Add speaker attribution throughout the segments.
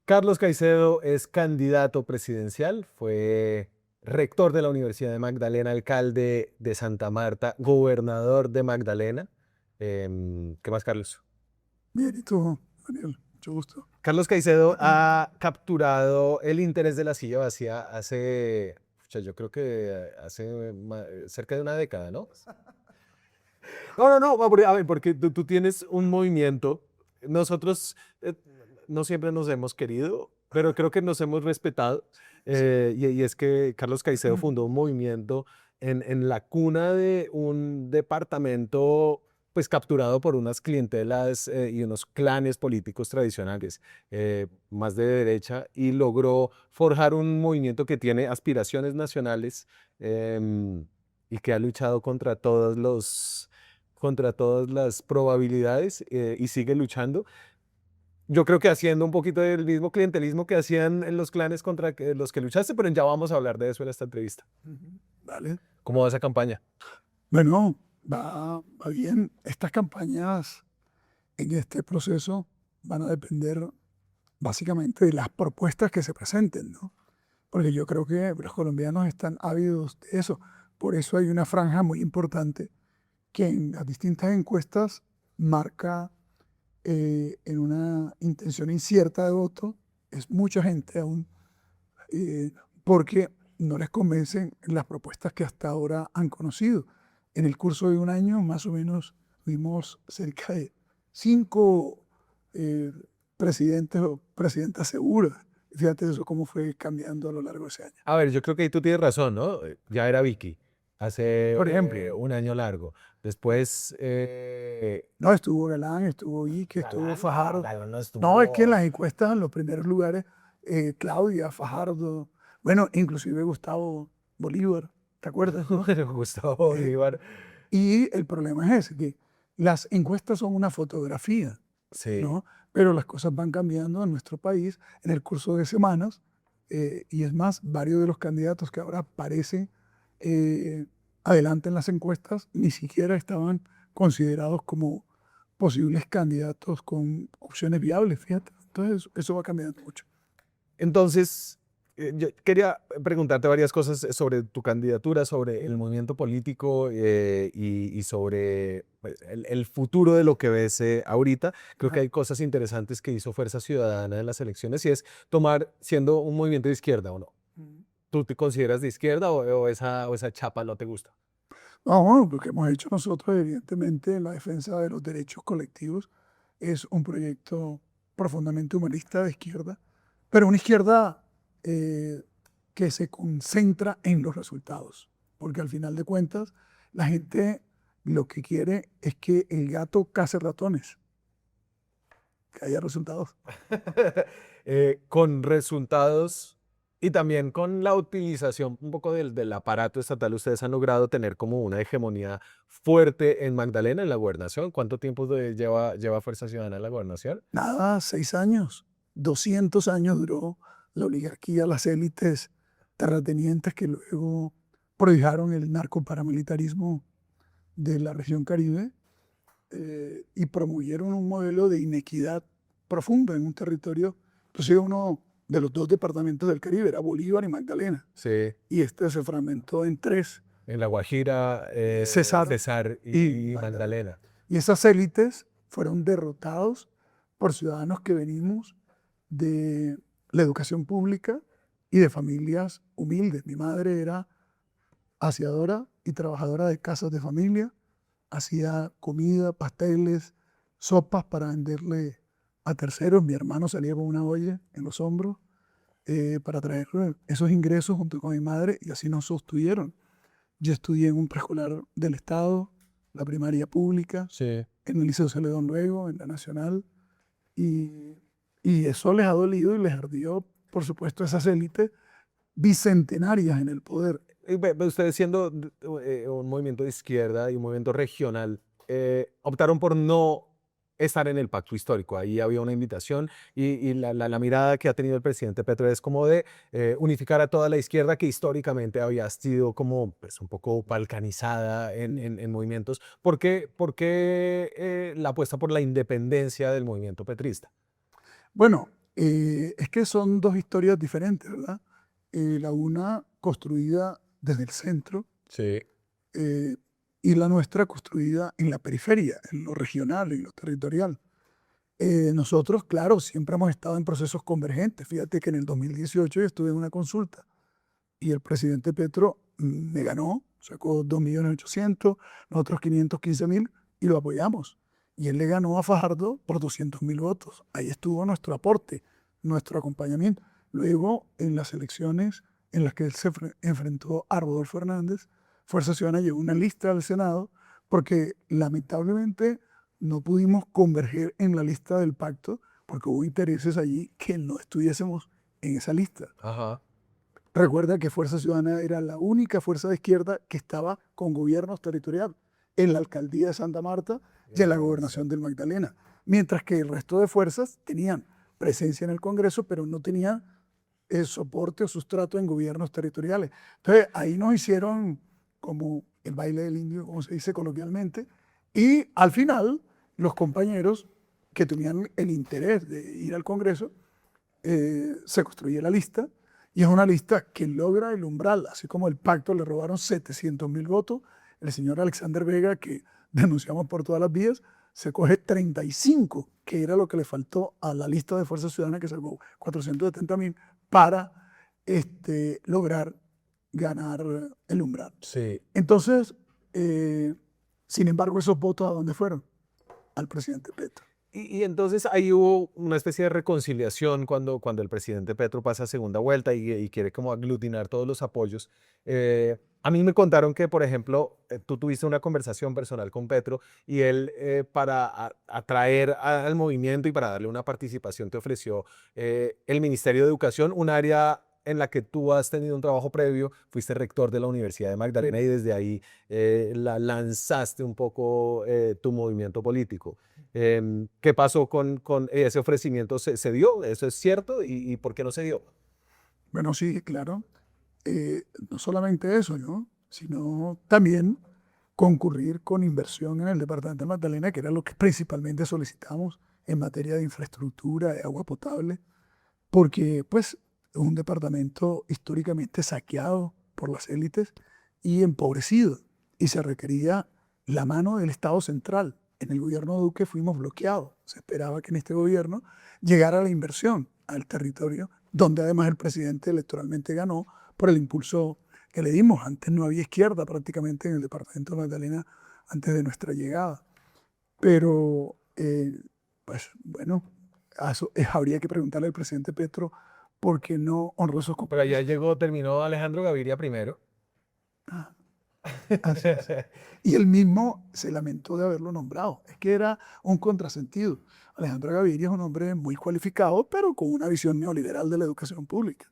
Speaker 1: Carlos Caicedo es candidato presidencial, fue rector de la Universidad de Magdalena, alcalde de Santa Marta, gobernador de Magdalena. ¿Qué más, Carlos?
Speaker 2: Bien, ¿y tú, Daniel? Mucho gusto.
Speaker 1: Carlos Caicedo ha capturado el interés de la silla vacía hace, pucha, yo creo que hace cerca de una década, ¿no? No, no, no, a ver, porque tú tienes un movimiento. Nosotros no siempre nos hemos querido, pero creo que nos hemos respetado. Y es que Carlos Caicedo fundó un movimiento en la cuna de un departamento pues capturado por unas clientelas y unos clanes políticos tradicionales, más de derecha, y logró forjar un movimiento que tiene aspiraciones nacionales y que ha luchado contra todas las probabilidades y sigue luchando. Yo creo que haciendo un poquito del mismo clientelismo que hacían en los clanes contra los que luchaste, pero ya vamos a hablar de eso en esta entrevista.
Speaker 2: Ujú. Vale.
Speaker 1: ¿Cómo va esa campaña?
Speaker 2: Bueno, va bien. Estas campañas en este proceso van a depender básicamente de las propuestas que se presenten, ¿no? Porque yo creo que los colombianos están ávidos de eso. Por eso hay una franja muy importante que en las distintas encuestas marca en una intención incierta de voto. Es mucha gente aún porque no les convencen las propuestas que hasta ahora han conocido. En el curso de un año, más o menos, tuvimos cerca de 5 eh, presidentes o presidentas seguras. Fíjate eso cómo fue cambiando a lo largo de ese año.
Speaker 1: A ver, yo creo que ahí tú tienes razón, ¿no? Ya era Vicky hace
Speaker 2: Por ejemplo,
Speaker 1: un año largo. Después,
Speaker 2: no estuvo Galán, estuvo Ike, estuvo
Speaker 1: Galán, no,
Speaker 2: Fajardo.
Speaker 1: Galán no
Speaker 2: No, es que en
Speaker 1: estuvo.
Speaker 2: las encuestas, en los primeros lugares, Claudia, Fajardo, bueno, inclusive Gustavo Bolívar, ¿te acuerdas, no?
Speaker 1: Gustavo
Speaker 2: Eh,
Speaker 1: Bolívar.
Speaker 2: Y el problema es ese, que las encuestas son una fotografía,
Speaker 1: Sí.
Speaker 2: ¿no? Pero las cosas van cambiando en nuestro país en el curso de semanas. Y es más, varios de los candidatos que ahora aparecen eh, adelante en las encuestas ni siquiera estaban considerados como posibles candidatos con opciones viables, fíjate. Entonces, eso va cambiando mucho.
Speaker 1: Entonces, yo quería preguntarte varias cosas sobre tu candidatura, sobre el movimiento político y sobre pues, el futuro de lo que ves ahorita. Creo que
Speaker 2: Ajá.
Speaker 1: hay cosas interesantes que hizo Fuerza Ciudadana en las elecciones y es tomar, siendo un movimiento de izquierda o no.
Speaker 2: Mm.
Speaker 1: ¿Tú te consideras de izquierda o esa chapa no te gusta?
Speaker 2: No, bueno, lo que hemos hecho nosotros, evidentemente, en la defensa de los derechos colectivos, es un proyecto profundamente humanista de izquierda, pero una izquierda eh, que se concentra en los resultados, porque al final de cuentas, la gente lo que quiere es que el gato case ratones, que haya resultados.
Speaker 1: Con resultados y también con la utilización un poco del aparato estatal, ustedes han logrado tener como una hegemonía fuerte en Magdalena, en la gobernación. ¿Cuánto tiempo lleva Fuerza Ciudadana en la gobernación?
Speaker 2: Nada, 6 años, 200 años duró la oligarquía, las élites terratenientes que luego prodigaron el narcoparamilitarismo de la región Caribe y promovieron un modelo de inequidad profundo en un territorio, inclusive uno de los dos departamentos del Caribe, era Bolívar y Magdalena,
Speaker 1: Sí,
Speaker 2: y este se fragmentó en tres,
Speaker 1: en La Guajira,
Speaker 2: Cesar
Speaker 1: Cesar
Speaker 2: y
Speaker 1: y
Speaker 2: Magdalena.
Speaker 1: Magdalena.
Speaker 2: Y esas élites fueron derrotados por ciudadanos que venimos de la educación pública y de familias humildes. Mi madre era aseadora y trabajadora de casas de familia, hacía comida, pasteles, sopas para venderle a terceros. Mi hermano salía con una olla en los hombros para traer esos ingresos junto con mi madre y así nos sostuvieron. Yo estudié en un preescolar del Estado, la primaria pública,
Speaker 1: Sí.
Speaker 2: en el Liceo Celedón luego, en la Nacional, y, y eso les ha dolido y les ardió, por supuesto, esas élites bicentenarias en el poder.
Speaker 1: Ustedes siendo un movimiento de izquierda y un movimiento regional, optaron por no estar en el pacto histórico. Ahí había una invitación y la mirada que ha tenido el presidente Petro es como de unificar a toda la izquierda que históricamente había sido como pues, un poco balcanizada en movimientos. Por qué la apuesta por la independencia del movimiento petrista?
Speaker 2: Bueno, Es que son dos historias diferentes, ¿verdad? La una construida desde el centro
Speaker 1: Sí.
Speaker 2: eh, y la nuestra construida en la periferia, en lo regional, en lo territorial. Nosotros, claro, siempre hemos estado en procesos convergentes. Fíjate que en el 2018 yo estuve en una consulta y el presidente Petro me ganó, sacó 2.800.000, nosotros 515.000 y lo apoyamos. Y él le ganó a Fajardo por 200.000 votos. Ahí estuvo nuestro aporte, nuestro acompañamiento. Luego, en las elecciones en las que él se enfrentó a Rodolfo Hernández, Fuerza Ciudadana llevó una lista al Senado porque lamentablemente no pudimos converger en la lista del pacto porque hubo intereses allí que no estuviésemos en esa lista.
Speaker 1: Ajá.
Speaker 2: Recuerda que Fuerza Ciudadana era la única fuerza de izquierda que estaba con gobiernos territorial en la alcaldía de Santa Marta y en la gobernación del Magdalena, mientras que el resto de fuerzas tenían presencia en el Congreso, pero no tenían el soporte o sustrato en gobiernos territoriales. Entonces ahí nos hicieron como el baile del indio, como se dice coloquialmente, y al final los compañeros que tenían el interés de ir al Congreso, se construye la lista, y es una lista que logra el umbral, así como el pacto le robaron 700.000 votos, el señor Alexander Vega, que denunciamos por todas las vías, se coge 35, que era lo que le faltó a la lista de Fuerza Ciudadana, que sacó 470.000, para lograr ganar el umbral.
Speaker 1: Sí.
Speaker 2: Entonces, sin embargo, esos votos, ¿a dónde fueron? Al presidente Petro.
Speaker 1: Y entonces ahí hubo una especie de reconciliación cuando el presidente Petro pasa a segunda vuelta y quiere como aglutinar todos los apoyos. A mí me contaron que, por ejemplo, tú tuviste una conversación personal con Petro y él, para atraer al movimiento y para darle una participación, te ofreció el Ministerio de Educación, un área en la que tú has tenido un trabajo previo, fuiste rector de la Universidad de Magdalena y desde ahí lanzaste un poco tu movimiento político. ¿Qué pasó con ese ofrecimiento? ¿Se dio? ¿Eso es cierto? ¿Y por qué no se dio?
Speaker 2: Bueno, sí, claro. No solamente eso, ¿no? Sino también concurrir con inversión en el departamento de Magdalena, que era lo que principalmente solicitamos en materia de infraestructura, de agua potable, porque pues es un departamento históricamente saqueado por las élites y empobrecido, y se requería la mano del Estado central. En el gobierno de Duque fuimos bloqueados. Se esperaba que en este gobierno llegara la inversión al territorio, donde además el presidente electoralmente ganó por el impulso que le dimos. Antes no había izquierda prácticamente en el departamento de Magdalena antes de nuestra llegada. Pero, pues bueno, habría que preguntarle al presidente Petro por qué no honró esos
Speaker 1: Pero allá
Speaker 2: compromisos.
Speaker 1: terminó Alejandro Gaviria primero.
Speaker 2: Ah, así es. Y él mismo se lamentó de haberlo nombrado. Es que era un contrasentido. Alejandro Gaviria es un hombre muy cualificado, pero con una visión neoliberal de la educación pública.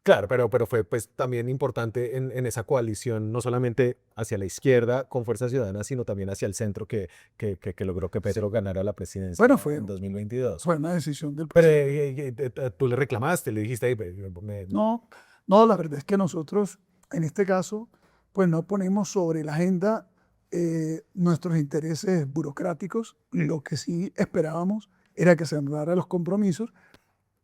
Speaker 1: Claro, pero fue pues también importante en esa coalición, no solamente hacia la izquierda con Fuerza Ciudadana, sino también hacia el centro que logró que
Speaker 2: Sí.
Speaker 1: Petro ganara la presidencia
Speaker 2: Bueno,
Speaker 1: en 2022.
Speaker 2: fue una decisión del
Speaker 1: Pero
Speaker 2: presidente.
Speaker 1: tú le reclamaste, le dijiste, "Ey,
Speaker 2: No, no, la verdad es que nosotros, en este caso, pues no ponemos sobre la agenda nuestros intereses burocráticos. Lo que sí esperábamos era que se honrara los compromisos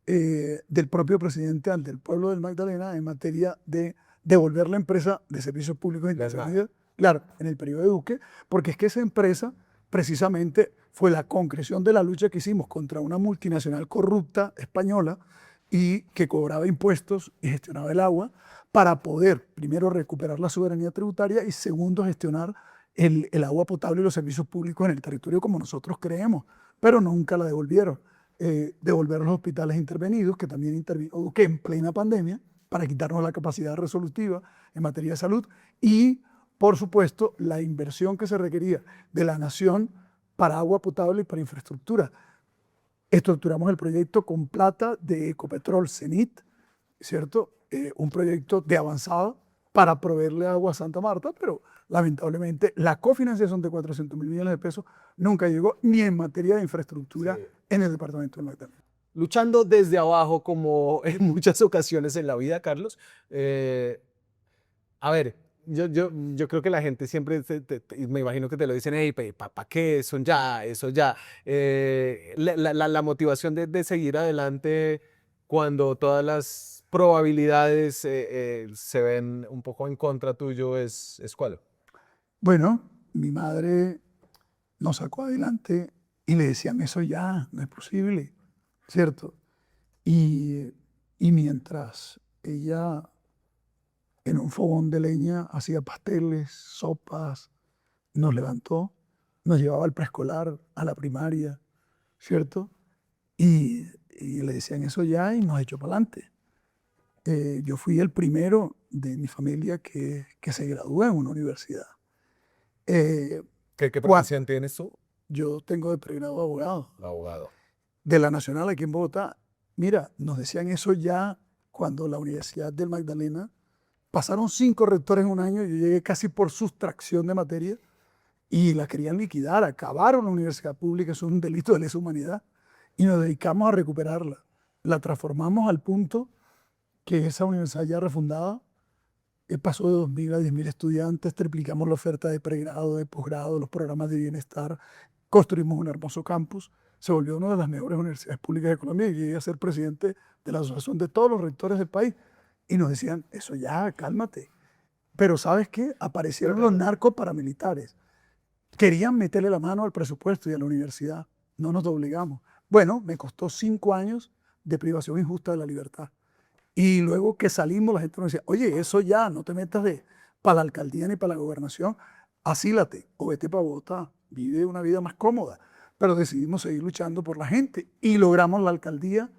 Speaker 2: del propio presidente ante el pueblo del Magdalena en materia de devolver la empresa de servicios públicos de
Speaker 1: la
Speaker 2: intermedios, claro, en el periodo de Duque, porque es que esa empresa precisamente fue la concreción de la lucha que hicimos contra una multinacional corrupta española y que cobraba impuestos y gestionaba el agua para poder, primero, recuperar la soberanía tributaria y segundo, gestionar el agua potable y los servicios públicos en el territorio como nosotros creemos, pero nunca la devolvieron. Devolver los hospitales intervenidos, que también intervino Duque en plena pandemia, para quitarnos la capacidad resolutiva en materia de salud, y, por supuesto, la inversión que se requería de la nación para agua potable y para infraestructura. Estructuramos el proyecto con plata de Ecopetrol Cenit, ¿cierto? Un proyecto de avanzada para proveerle agua a Santa Marta, pero lamentablemente la cofinanciación de 400.000 millones de pesos nunca llegó ni en materia de infraestructura
Speaker 1: Sí.
Speaker 2: en el departamento de Magdalena.
Speaker 1: luchando desde abajo, como en muchas ocasiones en la vida, Carlos. A ver, yo creo que la gente siempre, y me imagino que te lo dicen, hey, ¿para qué? Eso ya. La motivación de seguir adelante cuando todas las probabilidades se ven un poco en contra tuyo es ¿cuál?
Speaker 2: Bueno, mi madre nos sacó adelante y le decían, eso ya, no es posible, ¿cierto? Y, y mientras ella en un fogón de leña hacía pasteles, sopas, nos levantó, nos llevaba al preescolar, a la primaria, ¿cierto? Y le decían eso ya y nos echó para adelante. Yo fui el primero de mi familia que se graduó en una universidad. Eh,
Speaker 1: ¿Qué
Speaker 2: cua-
Speaker 1: profesión tienes tú?
Speaker 2: yo tengo de pregrado de abogado
Speaker 1: Abogado.
Speaker 2: de la Nacional aquí en Bogotá. Mira, nos decían eso ya cuando la Universidad del Magdalena pasaron 5 rectores en un año. Yo llegué casi por sustracción de materia y la querían liquidar. Acabaron la universidad pública, eso es un delito de lesa humanidad. Y nos dedicamos a recuperarla. La transformamos al punto que esa universidad ya refundada pasó de 2.000 a 10.000 estudiantes, triplicamos la oferta de pregrado, de posgrado, los programas de bienestar, construimos un hermoso campus, se volvió una de las mejores universidades públicas de Colombia y llegué a ser presidente de la asociación de todos los rectores del país. Y nos decían, eso ya, cálmate. Pero ¿sabes qué? Aparecieron los narcos paramilitares. Querían meterle la mano al presupuesto y a la universidad. No nos obligamos. Bueno, me costó 5 años de privación injusta de la libertad. Y luego que salimos, la gente nos decía, oye, eso ya, no te metas para la alcaldía ni para la gobernación, asílate o vete para Bogotá, vive una vida más cómoda. Pero decidimos seguir luchando por la gente y logramos la alcaldía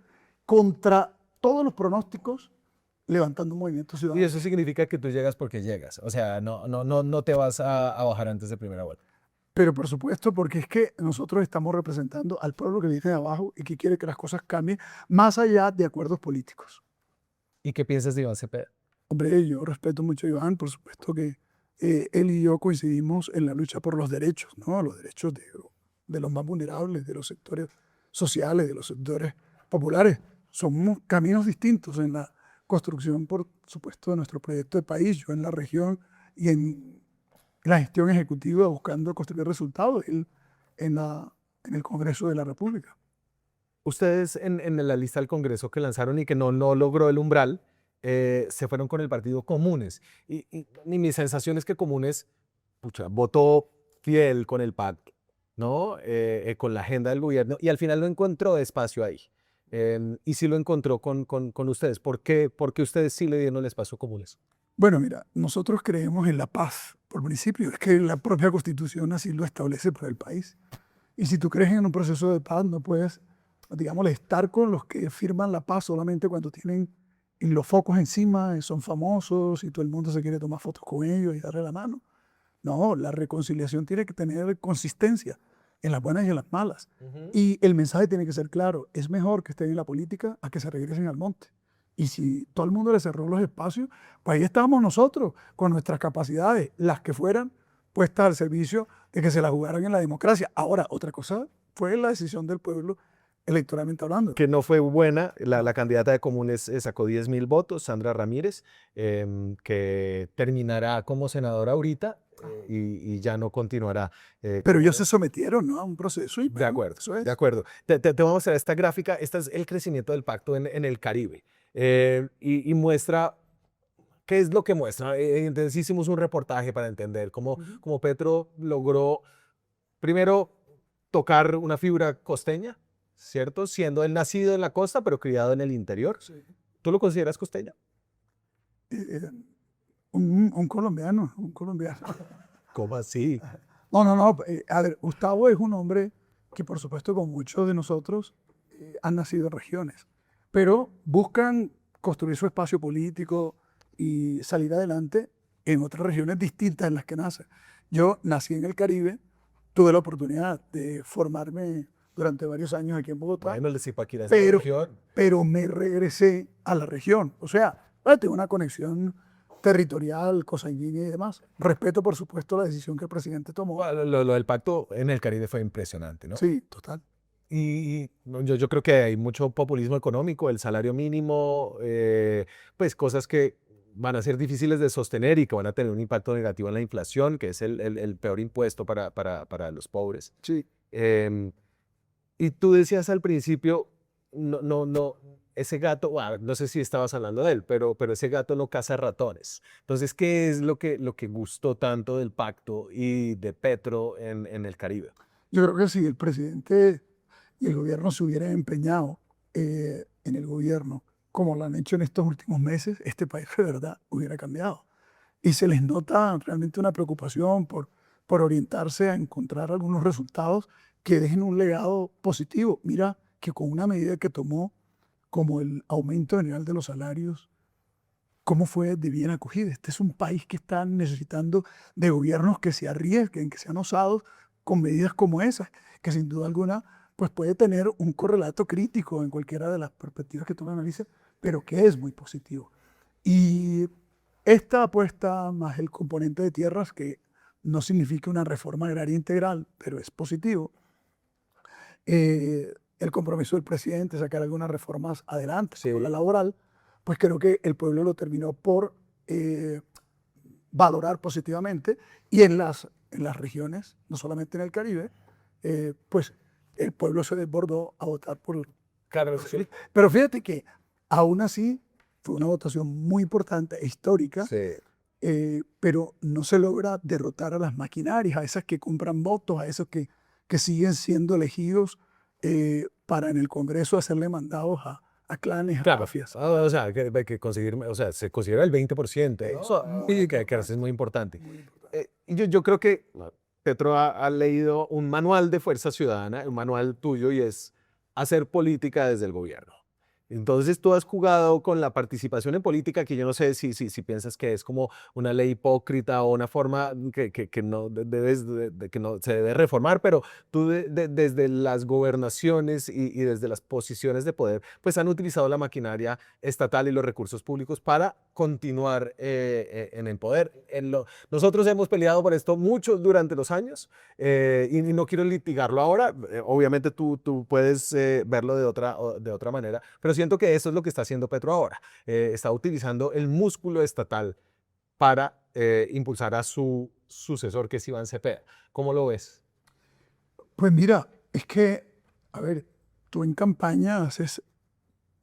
Speaker 2: contra todos los pronósticos, levantando un movimiento
Speaker 1: Y
Speaker 2: ciudadano.
Speaker 1: eso significa que tú llegas porque llegas. O sea, no te vas a bajar antes de primera vuelta.
Speaker 2: Pero por supuesto, porque es que nosotros estamos representando al pueblo que viene de abajo y que quiere que las cosas cambien más allá de acuerdos políticos.
Speaker 1: ¿Y qué piensas de Iván Cepeda?
Speaker 2: Hombre, yo respeto mucho a Iván, por supuesto que él y yo coincidimos en la lucha por los derechos, ¿no? Los derechos de los más vulnerables, de los sectores sociales, de los sectores populares. Somos caminos distintos en la construcción, por supuesto, de nuestro proyecto de país, yo en la región y en la gestión ejecutiva buscando construir resultados, él en el Congreso de la República.
Speaker 1: Ustedes en la lista del Congreso que lanzaron y que no logró el umbral, se fueron con el partido Comunes. Y mi sensación es que Comunes, pucha, votó fiel con el pacto, ¿no? Con la agenda del gobierno y al final no encontró espacio ahí. Y sí lo encontró con ustedes. ¿Por qué ustedes sí le dieron el espacio a Comunes?
Speaker 2: Bueno, mira, nosotros creemos en la paz por principio, es que la propia Constitución así lo establece para el país. Y si tú crees en un proceso de paz, no puedes, digamos, estar con los que firman la paz solamente cuando tienen los focos encima, son famosos y todo el mundo se quiere tomar fotos con ellos y darle la mano. No, la reconciliación tiene que tener consistencia en las buenas y en las malas. Y el mensaje tiene que ser claro, es mejor que estén en la política a que se regresen al monte. Y si todo el mundo le cerró los espacios, pues ahí estábamos nosotros, con nuestras capacidades, las que fueran, puestas al servicio de que se la jugaran en la democracia. Ahora, otra cosa fue la decisión del pueblo electoralmente hablando.
Speaker 1: Que no fue buena. La
Speaker 2: No.
Speaker 1: candidata de Comunes sacó 10.000 votos, Sandra Ramírez, que terminará como senadora ahorita y ya no continuará.
Speaker 2: Pero ellos se sometieron, ¿no?, a un proceso y
Speaker 1: De
Speaker 2: bueno,
Speaker 1: acuerdo,
Speaker 2: eso es.
Speaker 1: de acuerdo. Te voy a mostrar esta gráfica. Este es el crecimiento del pacto en el Caribe. Y muestra, ¿qué es lo que muestra? Entonces hicimos un reportaje para entender cómo Petro logró, primero, tocar una fibra costeña, ¿cierto? Siendo él nacido en la costa, pero criado en el interior.
Speaker 2: Sí.
Speaker 1: ¿Tú lo consideras costeño?
Speaker 2: Eh, un colombiano, un colombiano.
Speaker 1: ¿Cómo así?
Speaker 2: No. A ver, Gustavo es un hombre que, por supuesto, como muchos de nosotros, han nacido en regiones, pero buscan construir su espacio político y salir adelante en otras regiones distintas en las que nacen. Yo nací en el Caribe, tuve la oportunidad de formarme durante varios años aquí en Bogotá,
Speaker 1: Bueno, el Zipaquirá es la
Speaker 2: pero,
Speaker 1: región.
Speaker 2: pero me regresé a la región. O sea, tengo una conexión territorial, cosanguínea y demás. Respeto, por supuesto, la decisión que el presidente tomó.
Speaker 1: Bueno, lo del pacto en el Caribe fue impresionante, ¿no?
Speaker 2: Sí, total.
Speaker 1: Y no, yo creo que hay mucho populismo económico, el salario mínimo, pues cosas que van a ser difíciles de sostener y que van a tener un impacto negativo en la inflación, que es el peor impuesto para los pobres.
Speaker 2: Sí.
Speaker 1: Em, y tú decías al principio, no, ese gato, no sé si estabas hablando de él, pero ese gato no caza ratones. Entonces, ¿qué es lo que gustó tanto del pacto y de Petro en el Caribe?
Speaker 2: Yo creo que si el presidente y el gobierno se hubieran empeñado en el gobierno, como lo han hecho en estos últimos meses, este país de verdad hubiera cambiado. Y se les nota realmente una preocupación por orientarse a encontrar algunos resultados que dejen un legado positivo. Mira que con una medida que tomó como el aumento general de los salarios, cómo fue de bien acogida. Este es un país que está necesitando de gobiernos que se arriesguen, que sean osados con medidas como esas, que sin duda alguna pues puede tener un correlato crítico en cualquiera de las perspectivas que tú analices, pero que es muy positivo. Y esta apuesta más el componente de tierras, que no significa una reforma agraria integral, pero es positivo, el compromiso del presidente, sacar algunas reformas adelante, como la
Speaker 1: Sí,
Speaker 2: laboral, pues creo que el pueblo lo terminó por valorar positivamente y en las regiones, no solamente en el Caribe, pues el pueblo se desbordó a votar
Speaker 1: claro,
Speaker 2: por Felipe. Pero fíjate que aún así fue una votación muy importante e histórica,
Speaker 1: sí.
Speaker 2: pero no se logra derrotar a las maquinarias, a esas que compran votos, a esos que siguen siendo elegidos para en el Congreso hacerle mandados a clanes, a
Speaker 1: Claro,
Speaker 2: mafias.
Speaker 1: o sea, que hay que conseguir, o sea, se considera el 20%, ¿no? Eso,
Speaker 2: Muy
Speaker 1: y que es
Speaker 2: importante,
Speaker 1: muy importante.
Speaker 2: muy importante.
Speaker 1: Y yo creo que Petro ha leído un manual de Fuerza Ciudadana, un manual tuyo, y es hacer política desde el gobierno. Entonces tú has jugado con la participación en política, que yo no sé si piensas que es como una ley hipócrita o una forma que no debes, que no se debe reformar, pero tú desde las gobernaciones y desde las posiciones de poder, pues han utilizado la maquinaria estatal y los recursos públicos para continuar en el poder. Nosotros hemos peleado por esto mucho durante los años y no quiero litigarlo ahora. Obviamente tú puedes verlo de otra manera, pero siento que eso es lo que está haciendo Petro ahora. Está utilizando el músculo estatal para impulsar a su sucesor, que es Iván Cepeda. ¿Cómo lo ves?
Speaker 2: Pues mira, es que, a ver, tú en campaña haces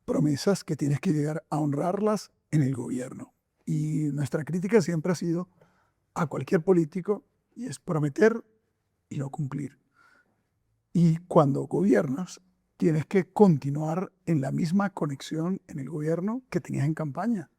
Speaker 2: promesas que tienes que llegar a honrarlas en el gobierno. Y nuestra crítica siempre ha sido a cualquier político y es prometer y no cumplir. Y cuando gobiernas, tienes que continuar en la misma conexión en el gobierno que tenías en campaña,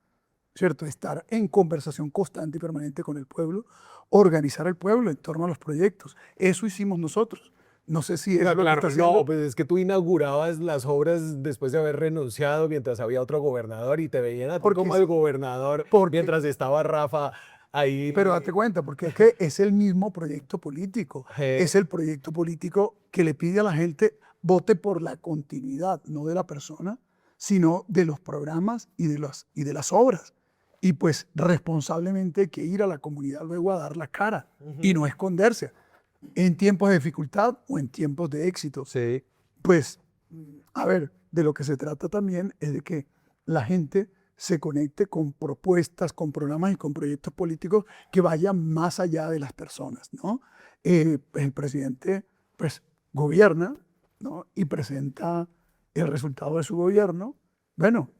Speaker 2: ¿cierto? Estar en conversación constante y permanente con el pueblo, organizar al pueblo en torno a los proyectos. Eso hicimos nosotros. No sé si es lo que está
Speaker 1: Claro, no,
Speaker 2: haciendo.
Speaker 1: pues es que tú inaugurabas las obras después de haber renunciado mientras había otro gobernador y te veían a ti
Speaker 2: Porque,
Speaker 1: como el gobernador
Speaker 2: porque,
Speaker 1: mientras estaba Rafa
Speaker 2: pero
Speaker 1: ahí.
Speaker 2: date cuenta, porque es que es el mismo proyecto político. Es el proyecto político que le pide a la gente vote por la continuidad, no de la persona, sino de los programas y de las obras. Y pues responsablemente hay que ir a la comunidad luego a dar la cara y no esconderse en tiempos de dificultad o en tiempos de éxito.
Speaker 1: Sí,
Speaker 2: Pues, a ver, de lo que se trata también es de que la gente se conecte con propuestas, con programas y con proyectos políticos que vayan más allá de las personas, ¿no? El presidente, pues, gobierna, ¿no? Y presenta el resultado de su gobierno. Bueno,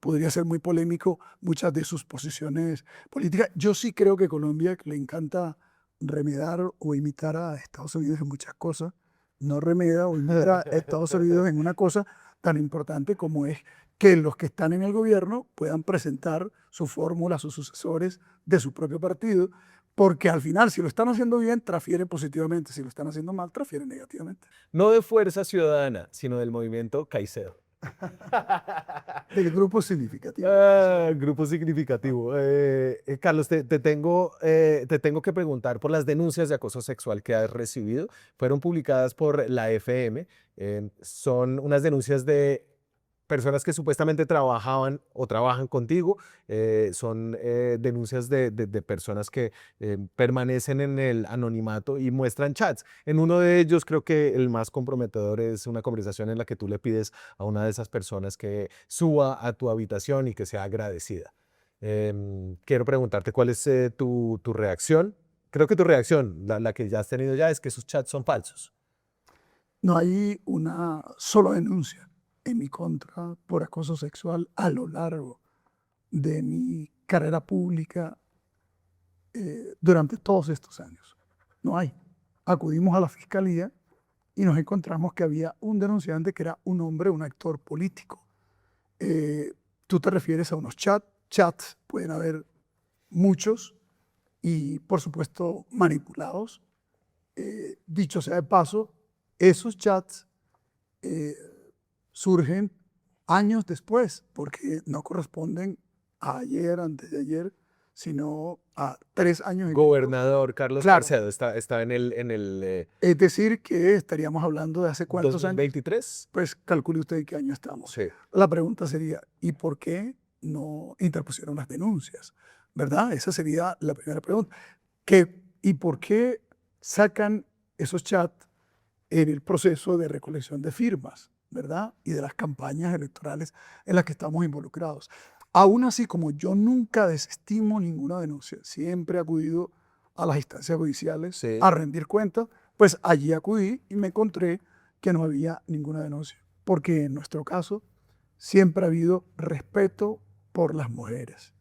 Speaker 2: podría ser muy polémico muchas de sus posiciones políticas. Yo sí creo que Colombia le encanta remedar o imitar a Estados Unidos en muchas cosas, no remeda o imita a Estados Unidos en una cosa tan importante como es que los que están en el gobierno puedan presentar su fórmula, sus sucesores de su propio partido, porque al final, si lo están haciendo bien, transfieren positivamente, si lo están haciendo mal, transfieren negativamente.
Speaker 1: no de Fuerza Ciudadana, sino del movimiento Caicedo.
Speaker 2: Del grupo significativo.
Speaker 1: Grupo significativo. Carlos, te tengo que preguntar por las denuncias de acoso sexual que has recibido. Fueron publicadas por la FM. Son unas denuncias de personas que supuestamente trabajaban o trabajan contigo. Son denuncias de personas que permanecen en el anonimato y muestran chats. En uno de ellos creo que el más comprometedor es una conversación en la que tú le pides a una de esas personas que suba a tu habitación y que sea agradecida. Quiero preguntarte cuál es tu reacción. Creo que tu reacción, la que ya has tenido ya, es que esos chats son falsos.
Speaker 2: No hay una sola denuncia en mi contra por acoso sexual a lo largo de mi carrera pública durante todos estos años. No hay. Acudimos a la fiscalía y nos encontramos que había un denunciante que era un hombre, un actor político. Tú te refieres a unos chats, pueden haber muchos y por supuesto manipulados. Dicho sea de paso, esos chats surgen años después, porque no corresponden a ayer, antes de ayer, sino a 3 años y medio.
Speaker 1: Gobernador Carlos
Speaker 2: Claro.
Speaker 1: Carcedo está en el
Speaker 2: Es decir, que estaríamos hablando de hace cuántos años.
Speaker 1: 2023.
Speaker 2: Pues calcule usted en qué año estamos.
Speaker 1: Sí.
Speaker 2: La pregunta sería, ¿y por qué no interpusieron las denuncias? ¿Verdad? Esa sería la primera pregunta. ¿Y por qué sacan esos chats en el proceso de recolección de firmas, ¿verdad? Y de las campañas electorales en las que estamos involucrados? Aún así, como yo nunca desestimo ninguna denuncia, siempre he acudido a las instancias judiciales
Speaker 1: Sí.
Speaker 2: a rendir cuentas, pues allí acudí y me encontré que no había ninguna denuncia, porque en nuestro caso siempre ha habido respeto por las mujeres.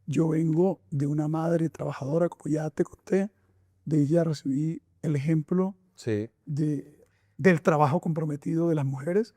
Speaker 2: Yo vengo de una madre trabajadora, como ya te conté, de ella recibí el ejemplo
Speaker 1: Sí.
Speaker 2: del trabajo comprometido de las mujeres.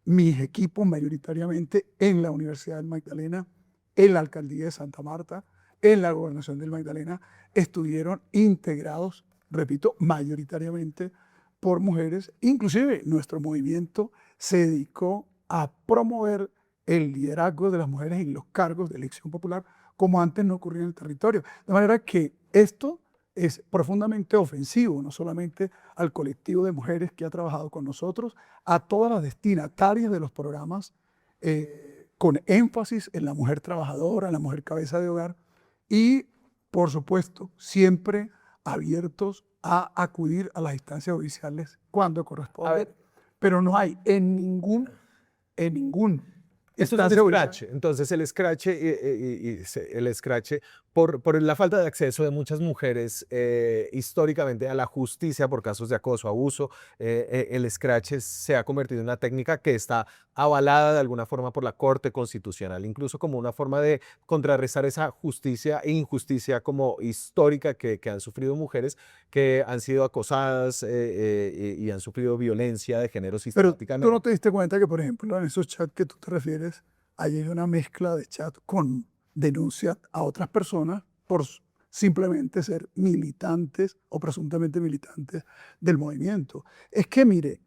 Speaker 2: Mis equipos mayoritariamente en la Universidad del Magdalena, en la Alcaldía de Santa Marta, en la Gobernación del Magdalena, estuvieron integrados, repito, mayoritariamente por mujeres. Inclusive nuestro movimiento se dedicó a promover el liderazgo de las mujeres en los cargos de elección popular, como antes no ocurría en el territorio. De manera que esto es profundamente ofensivo, no solamente al colectivo de mujeres que ha trabajado con nosotros, a todas las destinatarias de los programas, con énfasis en la mujer trabajadora, en la mujer cabeza de hogar, y, por supuesto, siempre abiertos a acudir a las instancias judiciales cuando corresponde.
Speaker 1: A ver.
Speaker 2: Pero no hay en ningún
Speaker 1: Esto es
Speaker 2: instancia
Speaker 1: un
Speaker 2: judicial.
Speaker 1: scratch. Entonces, el scratch por la falta de acceso de muchas mujeres históricamente a la justicia por casos de acoso, abuso, el scratch se ha convertido en una técnica que está avalada de alguna forma por la Corte Constitucional, incluso como una forma de contrarrestar esa justicia e injusticia como histórica que han sufrido mujeres que han sido acosadas y han sufrido violencia de género
Speaker 2: Pero
Speaker 1: sistemáticamente.
Speaker 2: tú no te diste cuenta que, por ejemplo, en esos chats que tú te refieres, hay una mezcla de chat con denuncias a otras personas por simplemente ser militantes o presuntamente militantes del movimiento. Es que, mire,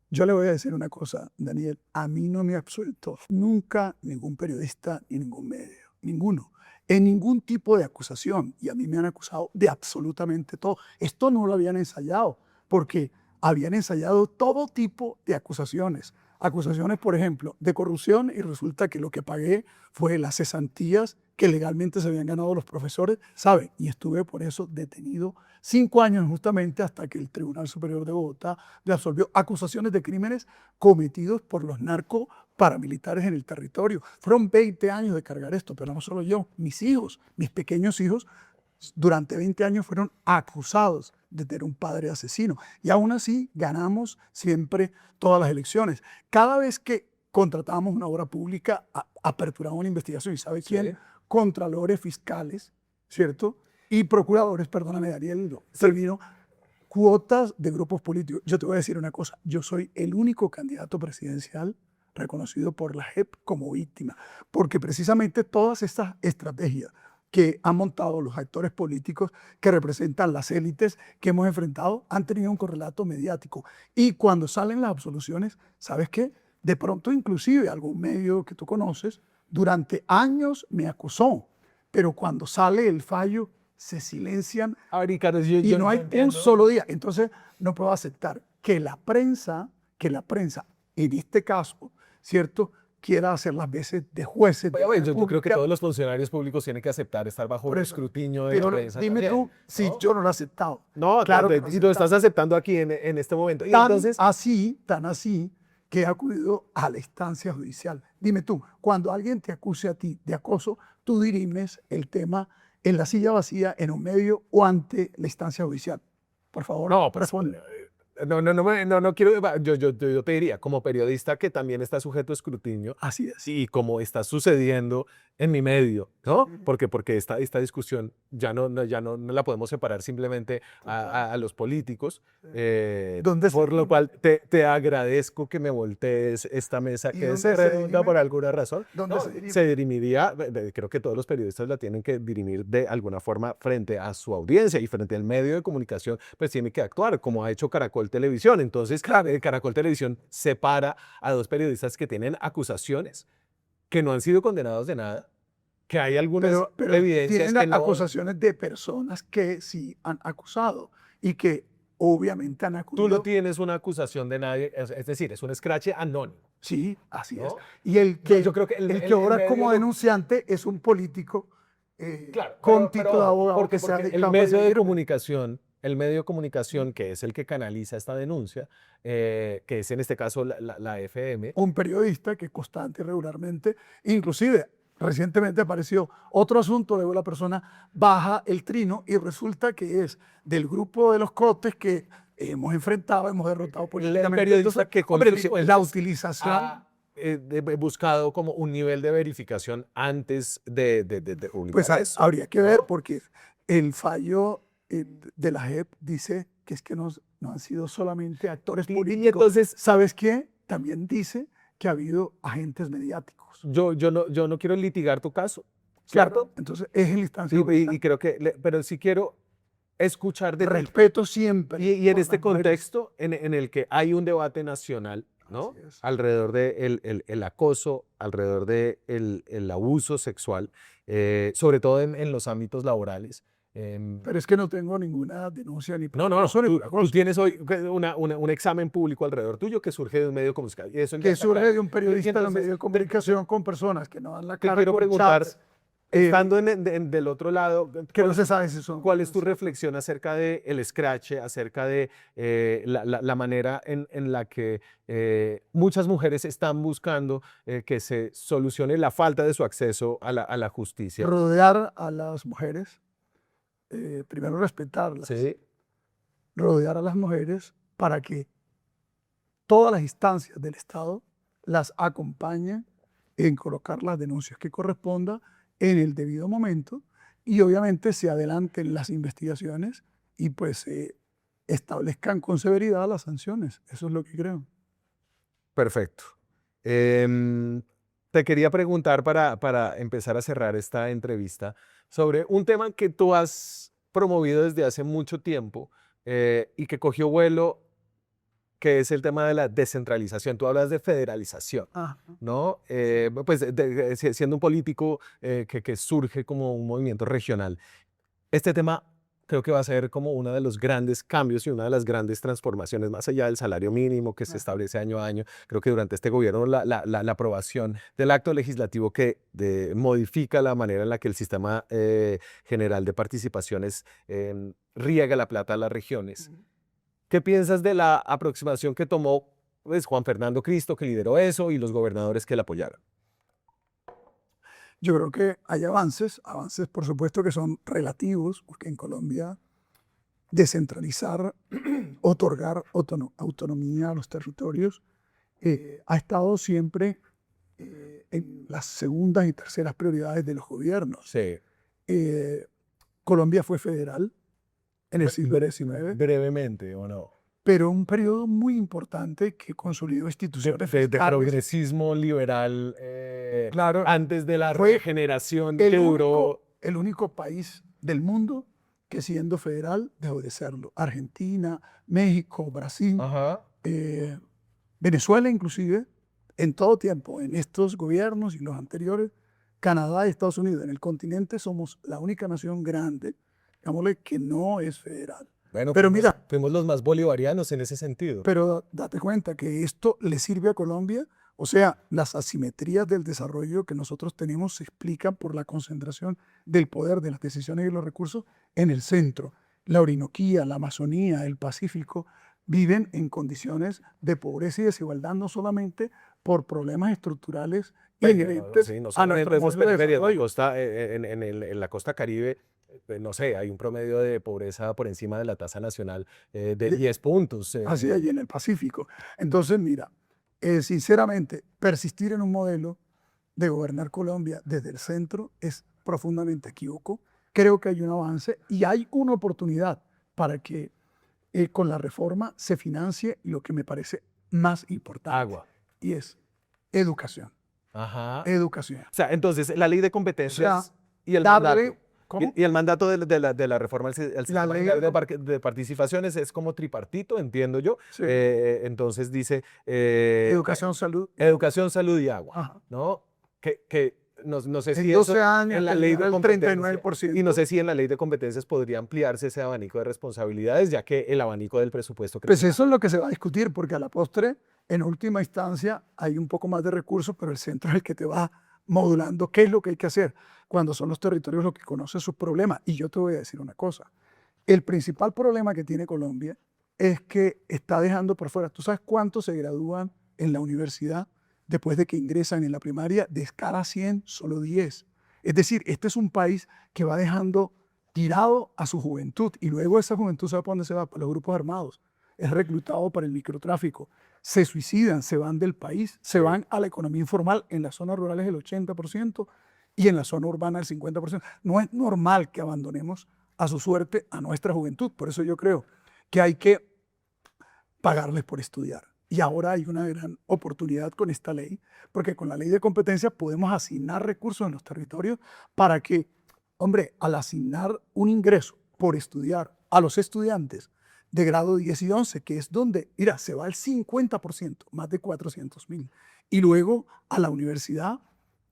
Speaker 2: yo le voy a decir una cosa, Daniel, a mí no me ha absuelto nunca ningún periodista ni ningún medio, ninguno, en ningún tipo de acusación, y a mí me han acusado de absolutamente todo. Esto no lo habían ensayado, porque habían ensayado todo tipo de acusaciones. Acusaciones, por ejemplo, de corrupción, y resulta que lo que pagué fue las cesantías que legalmente se habían ganado los profesores, ¿sabe? Y estuve por eso detenido 5 años justamente hasta que el Tribunal Superior de Bogotá le absolvió acusaciones de crímenes cometidos por los narcoparamilitares en el territorio. Fueron 20 años de cargar esto, pero no solo yo, mis hijos, mis pequeños hijos, durante 20 años fueron acusados de tener un padre asesino. Y aún así ganamos siempre todas las elecciones. Cada vez que contratábamos una obra pública, aperturamos una investigación. ¿Y sabe quién?
Speaker 1: Sí.
Speaker 2: Contralores fiscales, ¿cierto? Y procuradores, perdóname, Ariel, termino, cuotas de grupos políticos. Yo te voy a decir una cosa, yo soy el único candidato presidencial reconocido por la JEP como víctima, porque precisamente todas estas estrategias que han montado los actores políticos que representan las élites que hemos enfrentado han tenido un correlato mediático. Y cuando salen las absoluciones, ¿sabes qué? De pronto, inclusive, algún medio que tú conoces, durante años me acusó, pero cuando sale el fallo, se silencian
Speaker 1: A ver, Ricardo,
Speaker 2: y no hay un
Speaker 1: entiendo.
Speaker 2: solo día. Entonces, no puedo aceptar que la prensa, en este caso, ¿cierto?, quiera hacer las veces de jueces.
Speaker 1: Oye,
Speaker 2: De
Speaker 1: yo creo que
Speaker 2: República.
Speaker 1: todos los funcionarios públicos tienen que aceptar estar bajo
Speaker 2: Por
Speaker 1: el
Speaker 2: eso,
Speaker 1: escrutinio de la
Speaker 2: pero
Speaker 1: prensa
Speaker 2: dime
Speaker 1: también,
Speaker 2: tú si
Speaker 1: ¿no?
Speaker 2: yo no lo he aceptado.
Speaker 1: No,
Speaker 2: Claro
Speaker 1: claro,
Speaker 2: que
Speaker 1: si lo estás aceptando aquí en este momento. Y
Speaker 2: Tan
Speaker 1: entonces,
Speaker 2: así que ha acudido a la instancia judicial. Dime tú, cuando alguien te acuse a ti de acoso, tú dirimes el tema en la silla vacía, en un medio o ante la instancia judicial. Por favor,
Speaker 1: No, pues
Speaker 2: responde.
Speaker 1: no quiero, yo te diría, como periodista que también está sujeto a escrutinio,
Speaker 2: Así es.
Speaker 1: y como está sucediendo en mi medio, ¿no?
Speaker 2: Ujú.
Speaker 1: Porque esta discusión no la podemos separar simplemente a los políticos,
Speaker 2: ¿Dónde se
Speaker 1: por lo
Speaker 2: dirime?
Speaker 1: cual te agradezco que me voltees esta mesa
Speaker 2: ¿Y
Speaker 1: que
Speaker 2: dónde
Speaker 1: se
Speaker 2: se
Speaker 1: redonda
Speaker 2: dirime?
Speaker 1: por alguna razón.
Speaker 2: ¿Dónde
Speaker 1: No,
Speaker 2: se dirime?
Speaker 1: se dirimiría, creo que todos los periodistas la tienen que dirimir de alguna forma frente a su audiencia y frente al medio de comunicación, pues tiene que actuar como ha hecho Caracol Televisión. Entonces,
Speaker 2: Claro.
Speaker 1: Caracol Televisión separa a dos periodistas que tienen acusaciones que no han sido condenados de nada, que hay algunas
Speaker 2: Pero
Speaker 1: evidencias
Speaker 2: tienen
Speaker 1: que no.
Speaker 2: acusaciones de personas que sí han acusado y que obviamente han
Speaker 1: Tú no
Speaker 2: acudido.
Speaker 1: tienes una acusación de nadie, es decir, es un escrache anónimo,
Speaker 2: Sí, así es.
Speaker 1: ¿no?
Speaker 2: Y el
Speaker 1: Yo creo que
Speaker 2: el que obra
Speaker 1: medio
Speaker 2: como denunciante es un político
Speaker 1: claro,
Speaker 2: con
Speaker 1: pero
Speaker 2: título de
Speaker 1: ojo,
Speaker 2: abogado que se ha
Speaker 1: porque
Speaker 2: dedicado a pedir.
Speaker 1: el medio de comunicación, que es el que canaliza esta denuncia, que es en este caso la FM.
Speaker 2: Un periodista que constante y regularmente, inclusive recientemente apareció otro asunto, luego la persona baja el trino y resulta que es del grupo de los Cotes que hemos enfrentado, hemos derrotado políticamente.
Speaker 1: Periodista
Speaker 2: Entonces,
Speaker 1: que con
Speaker 2: hombre,
Speaker 1: frecuencia
Speaker 2: la utilización,
Speaker 1: ha buscado como un nivel de verificación antes de
Speaker 2: pues
Speaker 1: publicar eso,
Speaker 2: habría que ver
Speaker 1: ¿no?
Speaker 2: porque el fallo de la JEP dice que es que no han sido solamente actores
Speaker 1: Y
Speaker 2: políticos.
Speaker 1: entonces
Speaker 2: ¿Sabes qué? También dice que ha habido agentes mediáticos.
Speaker 1: yo no quiero litigar tu caso,
Speaker 2: Claro,
Speaker 1: ¿cierto?
Speaker 2: entonces es en la instancia
Speaker 1: Y
Speaker 2: judicial.
Speaker 1: creo que, pero sí quiero escuchar de ti.
Speaker 2: Respeto siempre
Speaker 1: Y en
Speaker 2: por
Speaker 1: este
Speaker 2: las mujeres.
Speaker 1: contexto en el que hay un debate nacional, ¿no?
Speaker 2: Así es.
Speaker 1: Alrededor de el acoso, alrededor de el abuso sexual, sobre todo en los ámbitos laborales.
Speaker 2: Pero es que no tengo ninguna denuncia ni
Speaker 1: No,
Speaker 2: acoso ni
Speaker 1: tú
Speaker 2: acoso,
Speaker 1: tienes hoy un examen público alrededor tuyo que surge de un medio comunicacional. Y eso ya
Speaker 2: que
Speaker 1: está
Speaker 2: surge
Speaker 1: claro.
Speaker 2: de un
Speaker 1: Y
Speaker 2: periodista de un medio de
Speaker 1: entonces
Speaker 2: comunicación con personas que no dan la
Speaker 1: te
Speaker 2: cara
Speaker 1: quiero
Speaker 2: con
Speaker 1: preguntar,
Speaker 2: chats,
Speaker 1: estando del otro lado,
Speaker 2: que no se sabe si son.
Speaker 1: ¿cuál es tu reflexión acerca del scratch, acerca de la manera en la que muchas mujeres están buscando que se solucione la falta de su acceso a la justicia?
Speaker 2: Rodear a las mujeres, primero respetarlas,
Speaker 1: Sí,
Speaker 2: rodear a las mujeres para que todas las instancias del Estado las acompañen en colocar las denuncias que corresponda en el debido momento y obviamente se adelanten las investigaciones y pues se establezcan con severidad las sanciones. Eso es lo que creo.
Speaker 1: perfecto. Te quería preguntar para empezar a cerrar esta entrevista sobre un tema que tú has promovido desde hace mucho tiempo y que cogió vuelo, que es el tema de la descentralización. Tú hablas de federalización,
Speaker 2: Ajá.
Speaker 1: ¿no? Pues siendo un político que surge como un movimiento regional. Este tema creo que va a ser como uno de los grandes cambios y una de las grandes transformaciones, más allá del salario mínimo que se establece año a año. Creo que durante este gobierno la aprobación del acto legislativo que modifica la manera en la que el sistema general de participaciones riega la plata a las regiones. ¿Qué piensas de la aproximación que tomó pues, Juan Fernando Cristo, que lideró eso, y los gobernadores que la apoyaron?
Speaker 2: Yo creo que hay avances por supuesto que son relativos, porque en Colombia descentralizar, otorgar autonomía a los territorios, ha estado siempre en las segundas y terceras prioridades de los gobiernos.
Speaker 1: Sí.
Speaker 2: Colombia fue federal en el siglo XIX,
Speaker 1: Brevemente, ¿o no?
Speaker 2: pero un periodo muy importante que consolidó instituciones
Speaker 1: De
Speaker 2: fiscales.
Speaker 1: progresismo liberal
Speaker 2: Claro,
Speaker 1: antes de la
Speaker 2: fue
Speaker 1: regeneración que duró.
Speaker 2: el único país del mundo que siendo federal dejó de serlo. Argentina, México, Brasil,
Speaker 1: Ajá.
Speaker 2: Venezuela inclusive, en todo tiempo, en estos gobiernos y los anteriores, Canadá y Estados Unidos, en el continente somos la única nación grande, digámosle, que no es federal.
Speaker 1: Bueno,
Speaker 2: Pero mira,
Speaker 1: fuimos los más bolivarianos en ese sentido.
Speaker 2: pero date cuenta que esto le sirve a Colombia, o sea, las asimetrías del desarrollo que nosotros tenemos se explican por la concentración del poder, de las decisiones y los recursos en el centro. La Orinoquía, la Amazonía, el Pacífico, viven en condiciones de pobreza y desigualdad, no solamente por problemas estructurales inherentes
Speaker 1: Sí, no
Speaker 2: a
Speaker 1: solamente
Speaker 2: nuestro
Speaker 1: en esas
Speaker 2: modelo de
Speaker 1: periferias,
Speaker 2: desarrollo.
Speaker 1: en la costa Caribe, no sé, hay un promedio de pobreza por encima de la tasa nacional de
Speaker 2: De-
Speaker 1: 10 puntos.
Speaker 2: Así allí en el Pacífico. Entonces, mira, sinceramente, persistir en un modelo de gobernar Colombia desde el centro es profundamente equívoco. Creo que hay un avance y hay una oportunidad para que con la reforma se financie lo que me parece más importante,
Speaker 1: Agua.
Speaker 2: y es educación.
Speaker 1: Ajá.
Speaker 2: Educación.
Speaker 1: O sea, entonces la ley de
Speaker 2: O sea,
Speaker 1: competencias y el mandato.
Speaker 2: darle, ¿cómo?
Speaker 1: Y el mandato de la reforma al
Speaker 2: La
Speaker 1: sistema
Speaker 2: ley
Speaker 1: general de participaciones es como tripartito, entiendo yo.
Speaker 2: sí,
Speaker 1: Entonces dice
Speaker 2: educación, salud.
Speaker 1: educación, salud y agua,
Speaker 2: Ajá.
Speaker 1: ¿no? Que no sé
Speaker 2: En
Speaker 1: si
Speaker 2: 12
Speaker 1: eso
Speaker 2: años
Speaker 1: en la
Speaker 2: hasta
Speaker 1: ley
Speaker 2: llegar
Speaker 1: de
Speaker 2: al
Speaker 1: competencias, y no
Speaker 2: 39%.
Speaker 1: sé si en la ley de competencias podría ampliarse ese abanico de responsabilidades, ya que el abanico del presupuesto
Speaker 2: Pues
Speaker 1: crece.
Speaker 2: eso es lo que se va a discutir, porque a la postre, en última instancia, hay un poco más de recursos, pero el centro es el que te va modulando qué es lo que hay que hacer cuando son los territorios los que conocen sus problemas. Y yo te voy a decir una cosa. El principal problema que tiene Colombia es que está dejando por fuera. ¿Tú sabes cuántos se gradúan en la universidad después de que ingresan en la primaria? De cada 100, solo 10. Es decir, este es un país que va dejando tirado a su juventud y luego esa juventud, ¿sabe para dónde se va? Para los grupos armados. Es reclutado para el microtráfico. Se suicidan, se van del país, se van a la economía informal. En las zonas rurales el 80% y en la zona urbana el 50%. No es normal que abandonemos a su suerte a nuestra juventud. Por eso yo creo que hay que pagarles por estudiar. Y ahora hay una gran oportunidad con esta ley, porque con la ley de competencia podemos asignar recursos en los territorios para que, hombre, al asignar un ingreso por estudiar a los estudiantes de grado 10 y 11, que es donde, mira, se va el 50%, más de 400.000. Y luego a la universidad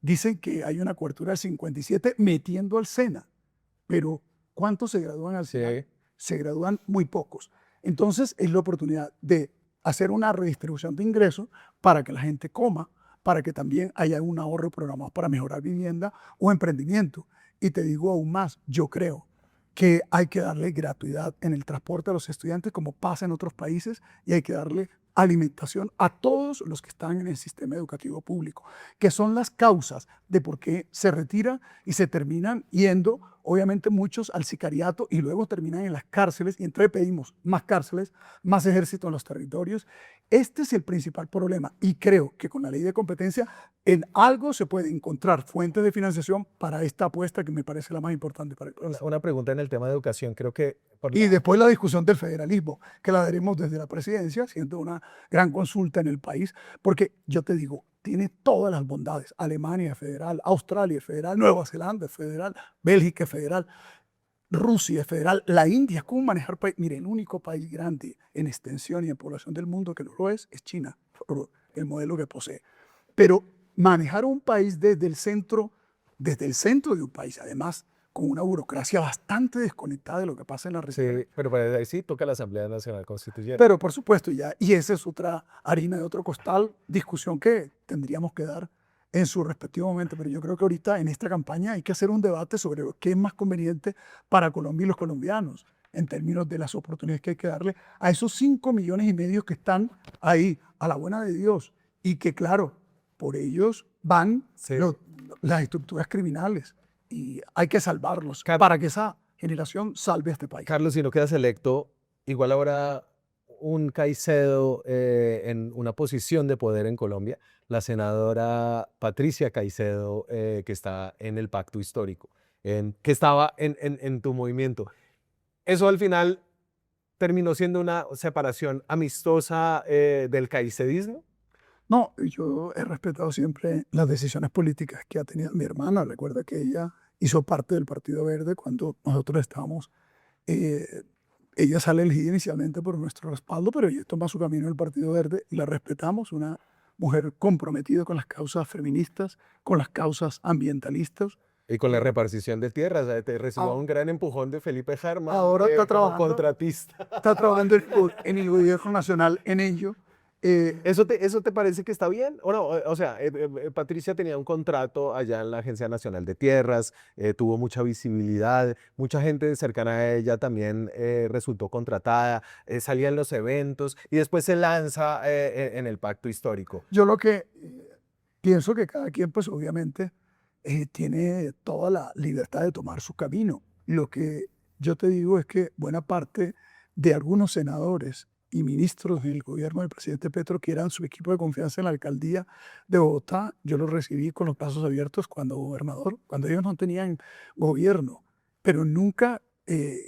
Speaker 2: dicen que hay una cobertura del 57 metiendo al SENA. Pero ¿cuántos se gradúan al final?
Speaker 1: Sí.
Speaker 2: Se gradúan muy pocos. Entonces es la oportunidad de hacer una redistribución de ingresos para que la gente coma, para que también haya un ahorro programado para mejorar vivienda o emprendimiento. Y te digo aún más, yo creo que hay que darle gratuidad en el transporte a los estudiantes como pasa en otros países y hay que darle alimentación a todos los que están en el sistema educativo público, que son las causas de por qué se retira y se terminan yendo, obviamente muchos al sicariato y luego terminan en las cárceles y entonces pedimos más cárceles, más ejército en los territorios. Este es el principal problema y creo que con la ley de competencia en algo se puede encontrar fuentes de financiación para esta apuesta que me parece la más importante para el país.
Speaker 1: Una pregunta en el tema de educación, creo que
Speaker 2: Y después la discusión del federalismo, que la daremos desde la presidencia, siendo una gran consulta en el país, porque yo te digo, tiene todas las bondades. Alemania es federal, Australia es federal, Nueva Zelanda es federal, Bélgica es federal, Rusia es federal, la India, ¿cómo manejar país? Mire, el único país grande en extensión y en población del mundo que no lo es China, por el modelo que posee. Pero manejar un país desde el centro de un país, además, con una burocracia bastante desconectada de lo que pasa en la región.
Speaker 1: sí, pero para ahí sí toca la Asamblea Nacional Constituyente.
Speaker 2: Pero por supuesto ya, y esa es otra harina de otro costal, discusión que tendríamos que dar en su respectivo momento. Pero yo creo que ahorita en esta campaña hay que hacer un debate sobre qué es más conveniente para Colombia y los colombianos en términos de las oportunidades que hay que darle a esos 5,5 millones que están ahí a la buena de Dios y que claro, por ellos van
Speaker 1: Sí.
Speaker 2: las estructuras criminales y hay que salvarlos
Speaker 1: Car-
Speaker 2: para que esa generación salve a este país.
Speaker 1: Carlos, si no quedas electo, igual habrá un Caicedo en una posición de poder en Colombia, la senadora Patricia Caicedo, que está en el pacto histórico, que estaba en tu movimiento. Eso al final terminó siendo una separación amistosa del caicedismo.
Speaker 2: No, yo he respetado siempre las decisiones políticas que ha tenido mi hermana. Recuerda que ella hizo parte del Partido Verde cuando nosotros estábamos. eh, Ella sale elegida inicialmente por nuestro respaldo, pero ella toma su camino en el Partido Verde y la respetamos. Una mujer comprometida con las causas feministas, con las causas ambientalistas.
Speaker 1: Y con la repartición de tierras, te recibió
Speaker 2: Ah,
Speaker 1: un gran empujón de Felipe Harman
Speaker 2: Ahora está
Speaker 1: como
Speaker 2: trabajando,
Speaker 1: contratista.
Speaker 2: está trabajando en el Gobierno Nacional en ello
Speaker 1: ¿Eso te parece que está bien? O no, o sea, Patricia tenía un contrato allá en la Agencia Nacional de Tierras, tuvo mucha visibilidad, mucha gente cercana a ella también resultó contratada, salía en los eventos y después se lanza en el pacto histórico.
Speaker 2: Yo lo que pienso que cada quien, pues obviamente, tiene toda la libertad de tomar su camino. Lo que yo te digo es que buena parte de algunos senadores y ministros del gobierno del presidente Petro, que eran su equipo de confianza en la alcaldía de Bogotá, yo los recibí con los brazos abiertos cuando gobernador, cuando ellos no tenían gobierno, pero nunca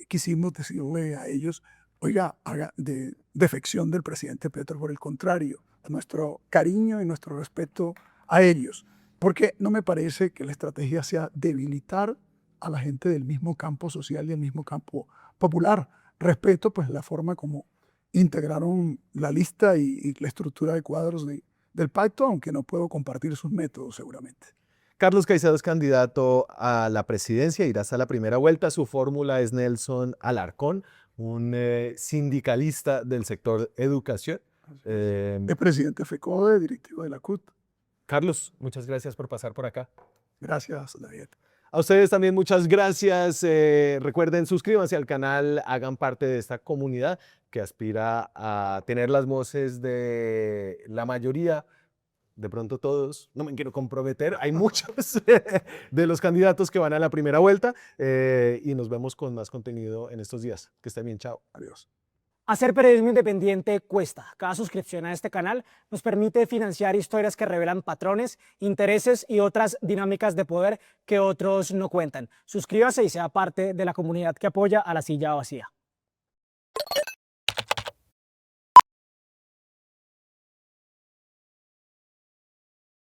Speaker 2: quisimos decirle a ellos, oiga, haga de defección del presidente Petro. Por el contrario, nuestro cariño y nuestro respeto a ellos, porque no me parece que la estrategia sea debilitar a la gente del mismo campo social y del mismo campo popular. Respeto pues la forma como integraron la lista y la estructura de cuadros del pacto, aunque no puedo compartir sus métodos seguramente.
Speaker 1: Carlos Caicedo es candidato a la presidencia, irá hasta la primera vuelta. Su fórmula es Nelson Alarcón, un sindicalista del sector educación.
Speaker 2: Es presidente FECODE, directivo de la CUT.
Speaker 1: Carlos, muchas gracias por pasar por acá.
Speaker 2: Gracias, David.
Speaker 1: A ustedes también muchas gracias. Recuerden, suscríbanse al canal, hagan parte de esta comunidad que aspira a tener las voces de la mayoría, de pronto todos, no me quiero comprometer, hay muchos de los candidatos que van a la primera vuelta y nos vemos con más contenido en estos días. Que estén bien, chao.
Speaker 2: Adiós.
Speaker 3: Hacer periodismo independiente cuesta. Cada suscripción a este canal nos permite financiar historias que revelan patrones, intereses y otras dinámicas de poder que otros no cuentan. Suscríbase y sea parte de la comunidad que apoya a La Silla Vacía.